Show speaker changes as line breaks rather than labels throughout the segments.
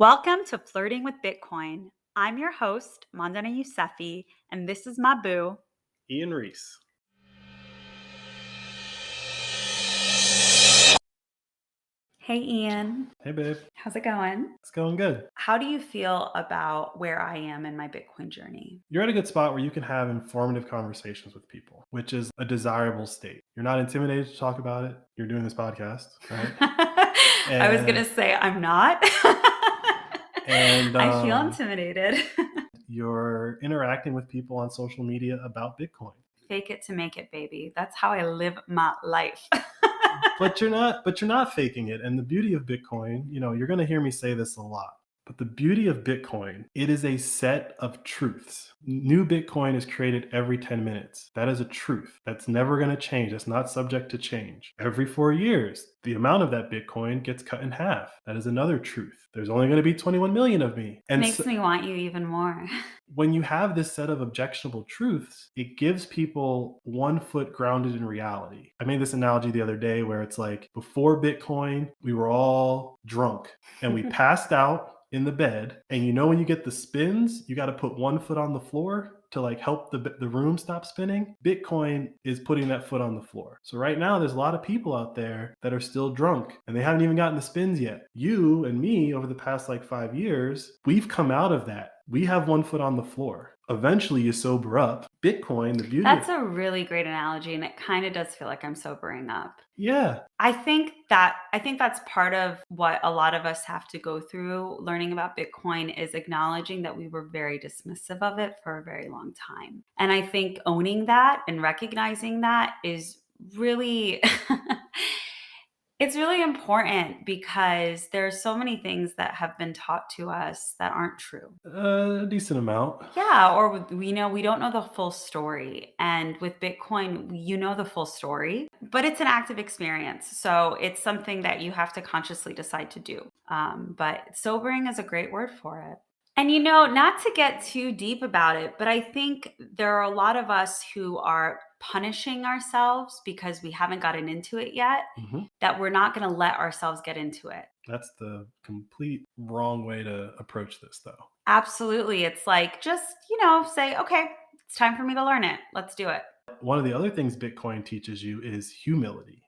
Welcome to Flirting with Bitcoin. I'm your host, Mandana Yousefi, and this is my boo,
Ian Reese.
Hey Ian.
Hey, babe.
How's it going?
It's going good.
How do you feel about where I am in my Bitcoin journey?
You're at a good spot where you can have informative conversations with people, which is a desirable state. You're not intimidated to talk about it. You're doing this podcast, right?
I was going to say I'm not.
And
I feel intimidated.
You're interacting with people on social media about Bitcoin.
Fake it to make it, baby. That's how I live my life.
But you're not faking it. And the beauty of Bitcoin, you're going to hear me say this a lot. But the beauty of Bitcoin, it is a set of truths. New Bitcoin is created every 10 minutes. That is a truth. That's never going to change. That's not subject to change. Every 4 years, the amount of that Bitcoin gets cut in half. That is another truth. There's only going to be 21 million of me.
And makes me want you even more.
When you have this set of objectionable truths, it gives people 1 foot grounded in reality. I made this analogy the other day where it's like before Bitcoin, we were all drunk and we passed out in the bed, and when you get the spins, you got to put 1 foot on the floor to like help the room stop spinning. Bitcoin is putting that foot on the floor. So right now there's a lot of people out there that are still drunk and they haven't even gotten the spins yet. You and me over the past 5 years, we've come out of that. We have 1 foot on the floor. Eventually you sober up. Bitcoin, the beauty.
That's a really great analogy, and it kind of does feel like I'm sobering up.
Yeah.
I think that's part of what a lot of us have to go through learning about Bitcoin, is acknowledging that we were very dismissive of it for a very long time. And I think owning that and recognizing that is really it's really important, because there's so many things that have been taught to us that aren't true.
A decent amount.
Yeah, or we don't know the full story. And with Bitcoin, you know the full story, but it's an active experience. So it's something that you have to consciously decide to do. But sobering is a great word for it. And not to get too deep about it, but I think there are a lot of us who are punishing ourselves because we haven't gotten into it yet, that we're not going to let ourselves get into it.
That's the complete wrong way to approach this, though.
Absolutely. It's like, just, say, okay, it's time for me to learn it. Let's do it.
One of the other things Bitcoin teaches you is humility.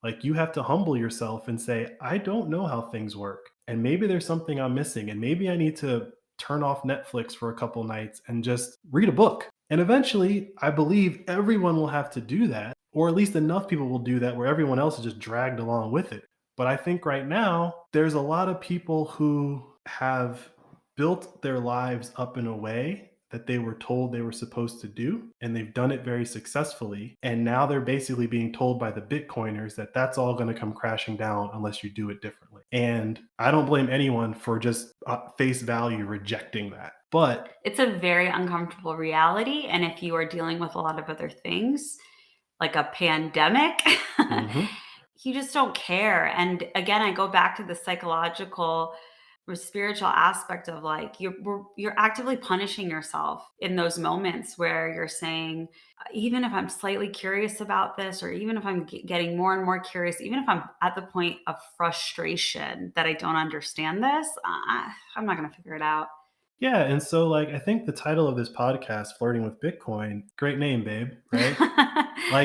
Like, you have to humble yourself and say, I don't know how things work. And maybe there's something I'm missing. And maybe I need to turn off Netflix for a couple nights and just read a book. And eventually, I believe everyone will have to do that, or at least enough people will do that where everyone else is just dragged along with it. But I think right now, there's a lot of people who have built their lives up in a way that they were told they were supposed to do, and they've done it very successfully. And now they're basically being told by the Bitcoiners that that's all going to come crashing down unless you do it differently. And I don't blame anyone for just face value rejecting that. But
it's a very uncomfortable reality. And if you are dealing with a lot of other things, like a pandemic, you just don't care. And again, I go back to the psychological or spiritual aspect of you're actively punishing yourself in those moments where you're saying, even if I'm slightly curious about this, or even if I'm getting more and more curious, even if I'm at the point of frustration that I don't understand this, I'm not going to figure it out.
Yeah. And so I think the title of this podcast, Flirting with Bitcoin, great name, babe, right?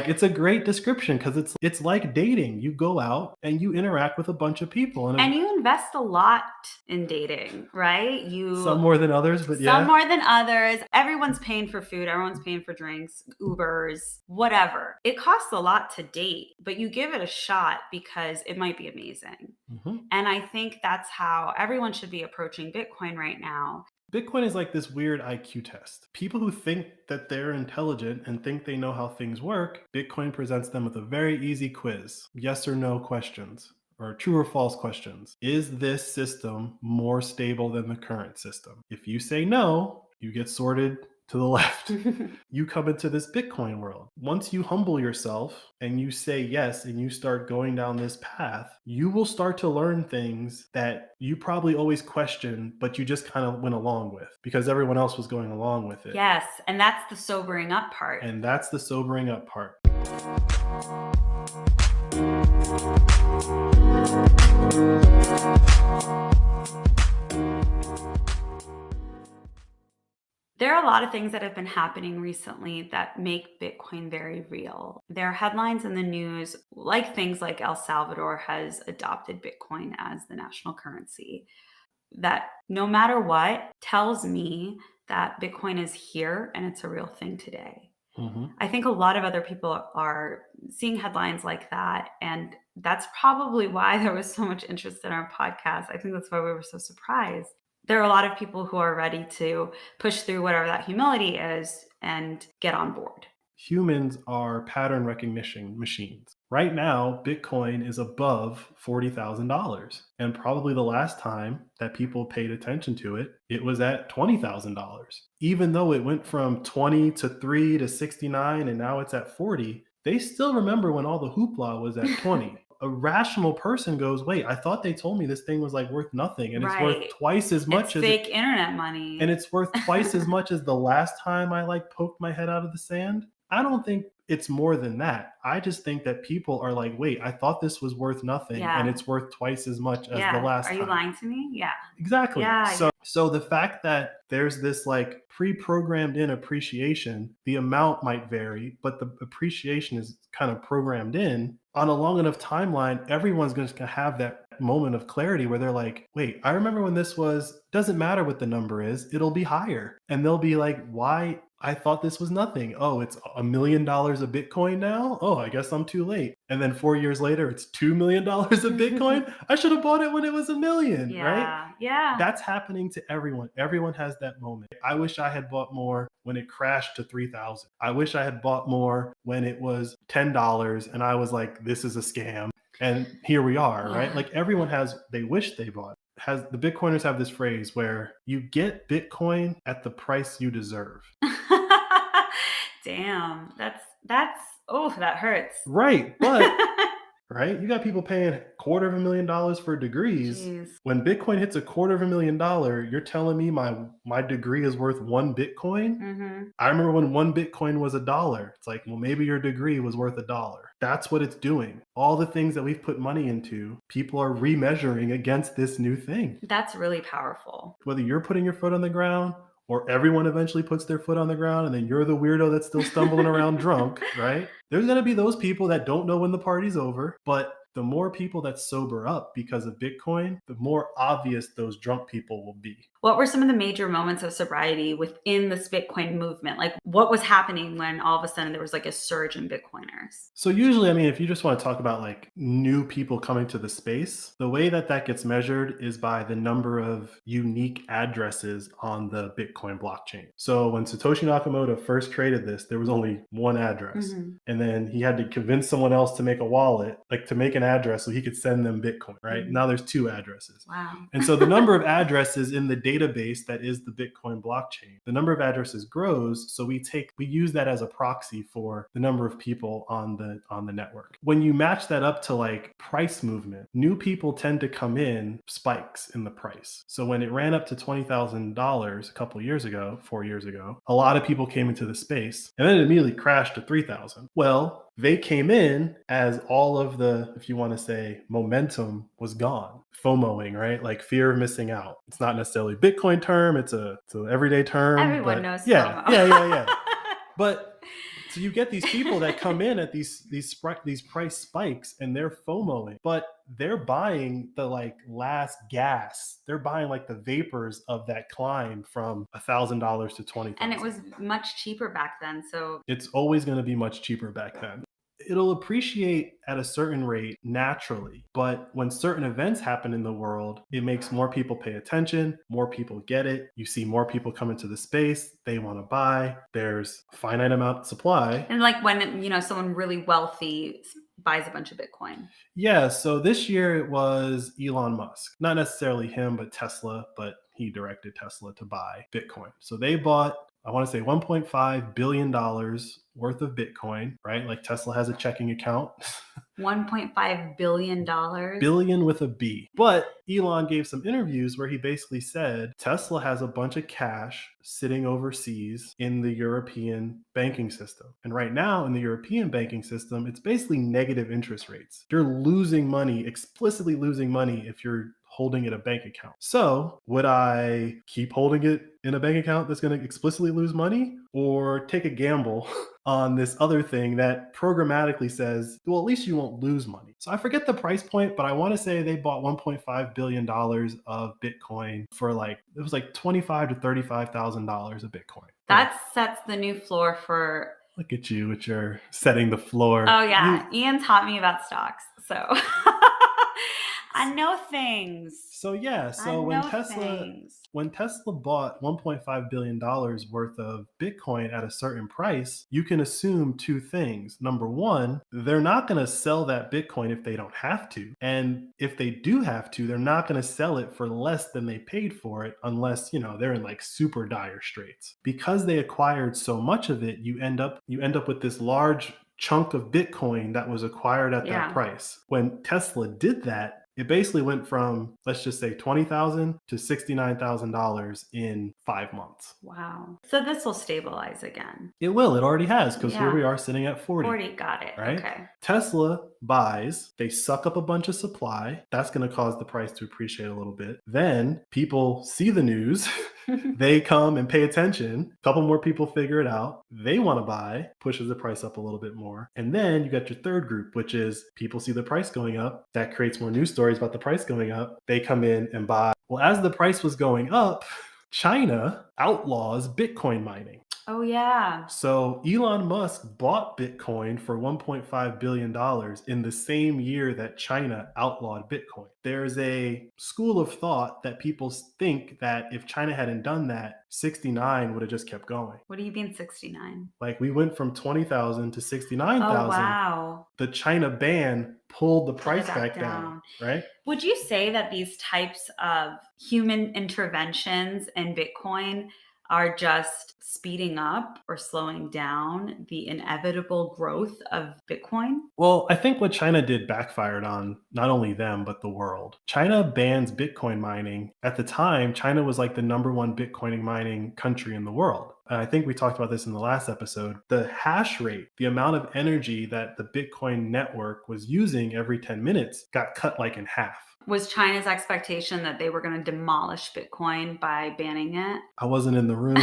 It's a great description, because it's like dating. You go out and you interact with a bunch of people.
And you invest a lot in dating, right?
Some more than others, but yeah.
Some more than others. Everyone's paying for food. Everyone's paying for drinks, Ubers, whatever. It costs a lot to date, but you give it a shot because it might be amazing. And I think that's how everyone should be approaching Bitcoin right now.
Bitcoin is like this weird IQ test. People who think that they're intelligent and think they know how things work, Bitcoin presents them with a very easy quiz. Yes or no questions, or true or false questions. Is this system more stable than the current system? If you say no, you get sorted to the left. You come into this Bitcoin world. Once you humble yourself and you say yes, and you start going down this path, you will start to learn things that you probably always questioned, but you just kind of went along with because everyone else was going along with it.
Yes. And that's the sobering up part. There are a lot of things that have been happening recently that make Bitcoin very real. There are headlines in the news, like things like El Salvador has adopted Bitcoin as the national currency, that no matter what tells me that Bitcoin is here and it's a real thing today.
Hmm.
I think a lot of other people are seeing headlines like that. And that's probably why there was so much interest in our podcast. I think that's why we were so surprised. There are a lot of people who are ready to push through whatever that humility is and get on board.
Humans are pattern recognition machines. Right now, Bitcoin is above $40,000. And probably the last time that people paid attention to it, it was at $20,000. Even though it went from 20 to 3 to 69 and now it's at 40, they still remember when all the hoopla was at 20. A rational person goes, wait, I thought they told me this thing was like worth nothing and it's worth
Right.
twice as
It's
much as
fake internet money.
and it's worth twice as much as the last time I like poked my head out of the sand. I don't think it's more than that. I just think that people are like, wait, I thought this was worth nothing and
Yeah.
it's worth twice as much as the
Yeah.
last
Are you
time.
lying to me? Yeah.
Exactly.
Yeah.
So the fact that there's this like pre-programmed in appreciation, the amount might vary, but the appreciation is kind of programmed in on a long enough timeline, everyone's going to have that moment of clarity where they're like, wait, I remember when this was, doesn't matter what the number is, it'll be higher. And they'll be like, why? I thought this was nothing. Oh, it's $1 million of Bitcoin now? Oh, I guess I'm too late. And then 4 years later, it's $2 million of Bitcoin. I should have bought it when it was a million, right?
Yeah. Yeah.
That's happening to everyone. Everyone has that moment. I wish I had bought more when it crashed to 3,000. I wish I had bought more when it was $10 and I was like, this is a scam. And here we are, right?
Yeah.
Like everyone has, they wish they bought. Has the Bitcoiners have this phrase where you get Bitcoin at the price you deserve.
Damn. That's oh, that hurts.
Right. But right? You got people paying $250,000 for degrees.
Jeez.
When Bitcoin hits $250,000, you're telling me my degree is worth one Bitcoin?
Mm-hmm.
I remember when one Bitcoin was $1. It's like, well, maybe your degree was worth $1. That's what it's doing. All the things that we've put money into, people are remeasuring against this new thing.
That's really powerful.
Whether you're putting your foot on the ground or everyone eventually puts their foot on the ground and then you're the weirdo that's still stumbling around drunk, right? There's going to be those people that don't know when the party's over, but the more people that sober up because of Bitcoin, the more obvious those drunk people will be.
What were some of the major moments of sobriety within this Bitcoin movement? Like what was happening when all of a sudden there was like a surge in Bitcoiners?
So usually, I mean, if you just want to talk about like new people coming to the space, the way that that gets measured is by the number of unique addresses on the Bitcoin blockchain. So when Satoshi Nakamoto first created this, there was only one address.
Mm-hmm.
And then he had to convince someone else to make a wallet, like to make an address so he could send them Bitcoin, right?
Mm-hmm.
Now there's two addresses.
Wow.
And so the number of addresses in the database that is the Bitcoin blockchain, the number of addresses grows. So we use that as a proxy for the number of people on the network. When you match that up to like price movement, new people tend to come in spikes in the price. So when it ran up to $20,000 a couple years ago, 4 years ago, a lot of people came into the space and then it immediately crashed to 3,000. Well, they came in as all of the, if you want to say, momentum was gone. FOMOing, right? Like fear of missing out. It's not necessarily a Bitcoin term. It's an everyday term.
Everyone knows
yeah,
FOMO.
yeah. But so you get these people that come in at these price spikes and they're FOMOing, but they're buying the like last gas. They're buying like the vapors of that climb from $1,000 to $20,000.
And it was much cheaper back then. So
it's always going to be much cheaper back then. It'll appreciate at a certain rate naturally, but when certain events happen in the world, it makes more people pay attention, more people get it. You see more people come into the space, they want to buy, there's a finite amount of supply.
And like when, someone really wealthy buys a bunch of Bitcoin.
Yeah, so this year it was Elon Musk. Not necessarily him, but Tesla, but he directed Tesla to buy Bitcoin. So they bought, I want to say $1.5 billion worth of Bitcoin, right? Like Tesla has a checking account.
$1.5 billion.
Billion with a B. But Elon gave some interviews where he basically said Tesla has a bunch of cash sitting overseas in the European banking system. And right now in the European banking system, it's basically negative interest rates. You're losing money, explicitly losing money if you're holding it a bank account. So would I keep holding it in a bank account that's going to explicitly lose money, or take a gamble on this other thing that programmatically says, well, at least you won't lose money? So I forget the price point, but I want to say they bought $1.5 billion of Bitcoin for like, it was like $25,000 to $35,000 of Bitcoin.
That sets the new floor for.
Look at you with your setting the floor.
Oh yeah, Ian taught me about stocks, so I know things.
So yeah, so when Tesla bought $1.5 billion worth of Bitcoin at a certain price, you can assume two things. Number one, they're not going to sell that Bitcoin if they don't have to. And if they do have to, they're not going to sell it for less than they paid for it unless, they're in like super dire straits. Because they acquired so much of it, you end up with this large chunk of Bitcoin that was acquired at that price. When Tesla did that, it basically went from, let's just say, $20,000 to $69,000 in 5 months.
Wow. So this will stabilize again.
It will. It already has, because here we are sitting at 40.
40, got it.
Right?
Okay.
Tesla buys, they suck up a bunch of supply. That's going to cause the price to appreciate a little bit. Then people see the news. They come and pay attention. A couple more people figure it out. They want to buy, pushes the price up a little bit more. And then you got your third group, which is people see the price going up. That creates more news stories about the price going up. They come in and buy. Well, as the price was going up, China outlaws Bitcoin mining.
Oh, yeah.
So Elon Musk bought Bitcoin for $1.5 billion in the same year that China outlawed Bitcoin. There's a school of thought that people think that if China hadn't done that, 69 would have just kept going.
What do you mean 69?
Like we went from 20,000 to 69,000.
Oh, wow.
The China ban pulled the price back down, right?
Would you say that these types of human interventions in Bitcoin are just speeding up or slowing down the inevitable growth of Bitcoin?
Well, I think what China did backfired on not only them, but the world. China bans Bitcoin mining. At the time, China was like the number one Bitcoin mining country in the world. I think we talked about this in the last episode. The hash rate, the amount of energy that the Bitcoin network was using every 10 minutes got cut like in half.
Was China's expectation that they were going to demolish Bitcoin by banning it?
I wasn't in the room.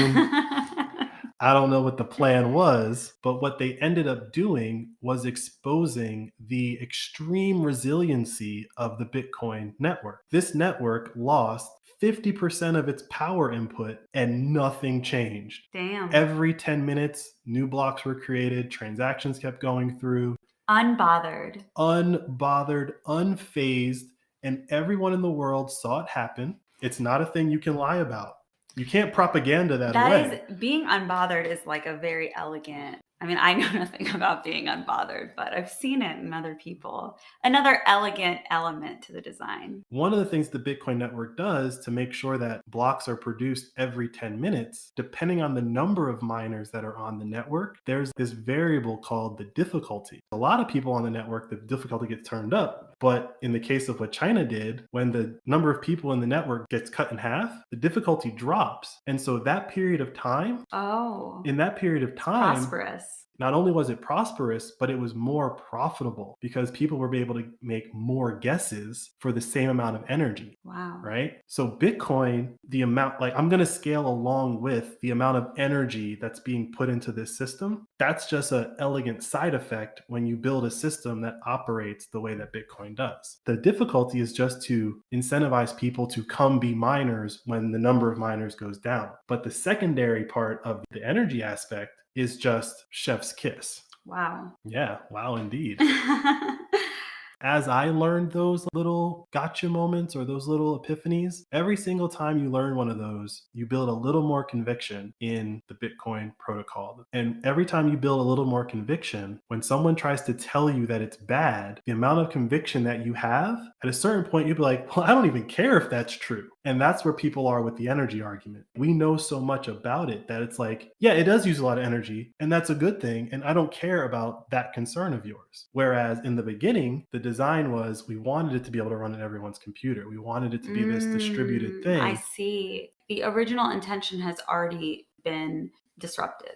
I don't know what the plan was, but what they ended up doing was exposing the extreme resiliency of the Bitcoin network. This network lost 50% of its power input and nothing changed.
Damn.
Every 10 minutes, new blocks were created, transactions kept going through.
Unbothered,
unfazed, and everyone in the world saw it happen. It's not a thing you can lie about. You can't propaganda that away.
Being unbothered is like a very elegant. I mean, I know nothing about being unbothered, but I've seen it in other people. Another elegant element to the design.
One of the things the Bitcoin network does to make sure that blocks are produced every 10 minutes, depending on the number of miners that are on the network, there's this variable called the difficulty. A lot of people on the network, the difficulty gets turned up. But in the case of what China did, when the number of people in the network gets cut in half, the difficulty drops. And so that period of time,
prosperous.
Not only was it prosperous, but it was more profitable because people were able to make more guesses for the same amount of energy.
Wow.
Right? So Bitcoin, the amount, like I'm going to scale along with the amount of energy that's being put into this system. That's just an elegant side effect when you build a system that operates the way that Bitcoin does. The difficulty is just to incentivize people to come be miners when the number of miners goes down. But the secondary part of the energy aspect is just chef's kiss.
Wow.
Yeah, wow, indeed. As I learned those little gotcha moments or those little epiphanies, every single time you learn one of those, you build a little more conviction in the Bitcoin protocol. And every time you build a little more conviction, when someone tries to tell you that it's bad, the amount of conviction that you have, at a certain point, you'll be like, well, I don't even care if that's true. And that's where people are with the energy argument. We know so much about it that it's like, yeah, it does use a lot of energy, and that's a good thing. And I don't care about that concern of yours. Whereas in the beginning, the design was we wanted it to be able to run on everyone's computer. We wanted it to be this distributed thing.
I see. The original intention has already been disrupted.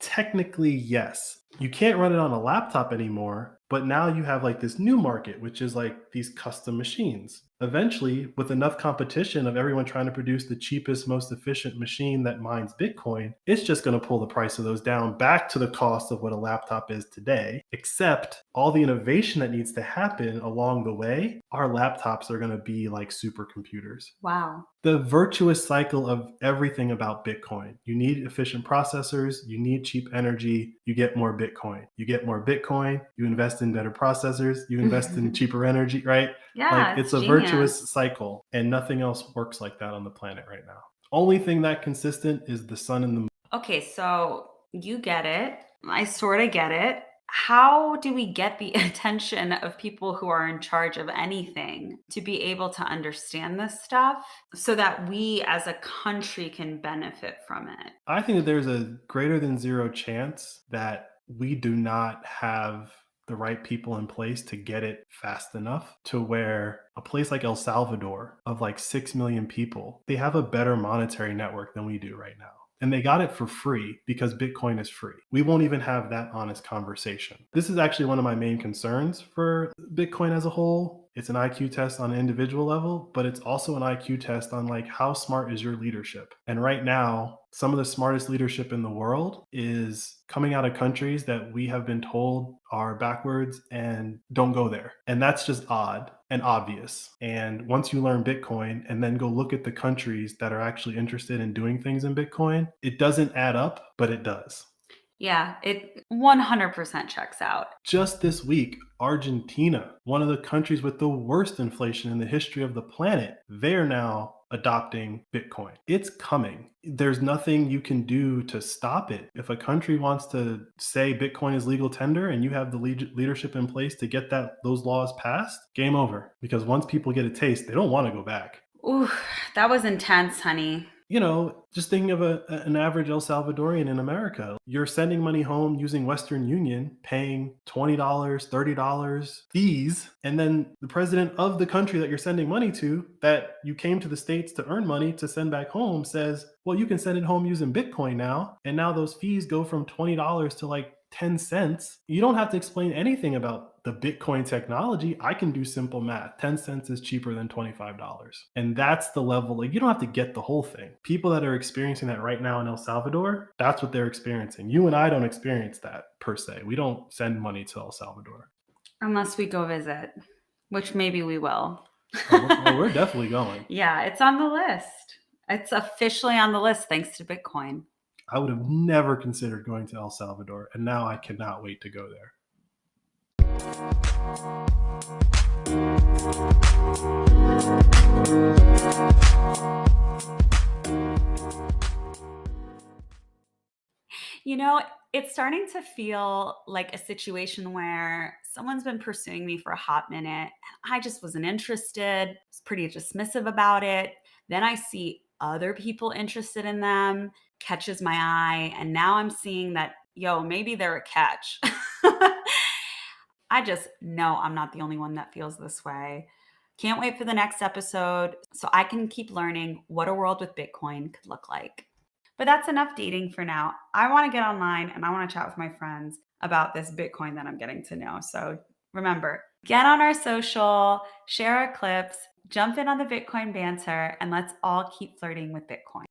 Technically, yes. You can't run it on a laptop anymore, but now you have like this new market, which is like these custom machines. Eventually, with enough competition of everyone trying to produce the cheapest, most efficient machine that mines Bitcoin, it's just going to pull the price of those down back to the cost of what a laptop is today. Except all the innovation that needs to happen along the way, our laptops are going to be like supercomputers.
Wow.
The virtuous cycle of everything about Bitcoin. You need efficient processors, you need cheap energy, you get more Bitcoin. You get more Bitcoin, you invest in better processors, you invest in cheaper energy, right?
Yeah,
Like
it's
it's a
genius.
virtuous cycle, and nothing else works like that on the planet right now. Only thing that consistent is the sun and the moon.
Okay, so you get it. I sort of get it. How do we get the attention of people who are in charge of anything to be able to understand this stuff so that we as a country can benefit from it?
I think that there's a greater than zero chance that we do not have the right people in place to get it fast enough to where a place like El Salvador of like 6 million people, they have a better monetary network than we do right now. And they got it for free because Bitcoin is free. We won't even have that honest conversation. This is actually one of my main concerns for Bitcoin as a whole. It's an IQ test on an individual level, but it's also an IQ test on like how smart is your leadership. And right now, some of the smartest leadership in the world is coming out of countries that we have been told are backwards and don't go there. And that's just odd and obvious. And once you learn Bitcoin and then go look at the countries that are actually interested in doing things in Bitcoin, it doesn't add up, but it does.
Yeah, it 100% checks out.
Just this week, Argentina, one of the countries with the worst inflation in the history of the planet, they're now adopting Bitcoin. It's coming. There's nothing you can do to stop it. If a country wants to say Bitcoin is legal tender and you have the leadership in place to get those laws passed, game over. Because once people get a taste, they don't want to go back.
Ooh, that was intense, honey.
You know, just thinking of an average El Salvadorian in America. You're sending money home using Western Union, paying $20, $30 fees, and then the president of the country that you're sending money to, that you came to the States to earn money to send back home, says, well, you can send it home using Bitcoin now, and now those fees go from $20 to like 10 cents. You don't have to explain anything about the Bitcoin technology. I can do simple math. 10 cents is cheaper than $25. And that's the level, like you don't have to get the whole thing. People that are experiencing that right now in El Salvador, that's what they're experiencing. You and I don't experience that per se. We don't send money to El Salvador.
Unless we go visit, which maybe we will.
We're definitely going.
Yeah, it's on the list. It's officially on the list thanks to Bitcoin.
I would have never considered going to El Salvador, and now I cannot wait to go there.
You know, it's starting to feel like a situation where someone's been pursuing me for a hot minute. I just wasn't interested, was pretty dismissive about it. Then I see other people interested in them, catches my eye, and now I'm seeing that, yo, maybe they're a catch. I just know I'm not the only one that feels this way. Can't wait for the next episode so I can keep learning what a world with Bitcoin could look like. But that's enough dating for now. I want to get online and I want to chat with my friends about this Bitcoin that I'm getting to know. So remember, get on our social, share our clips, jump in on the Bitcoin banter, and let's all keep flirting with Bitcoin.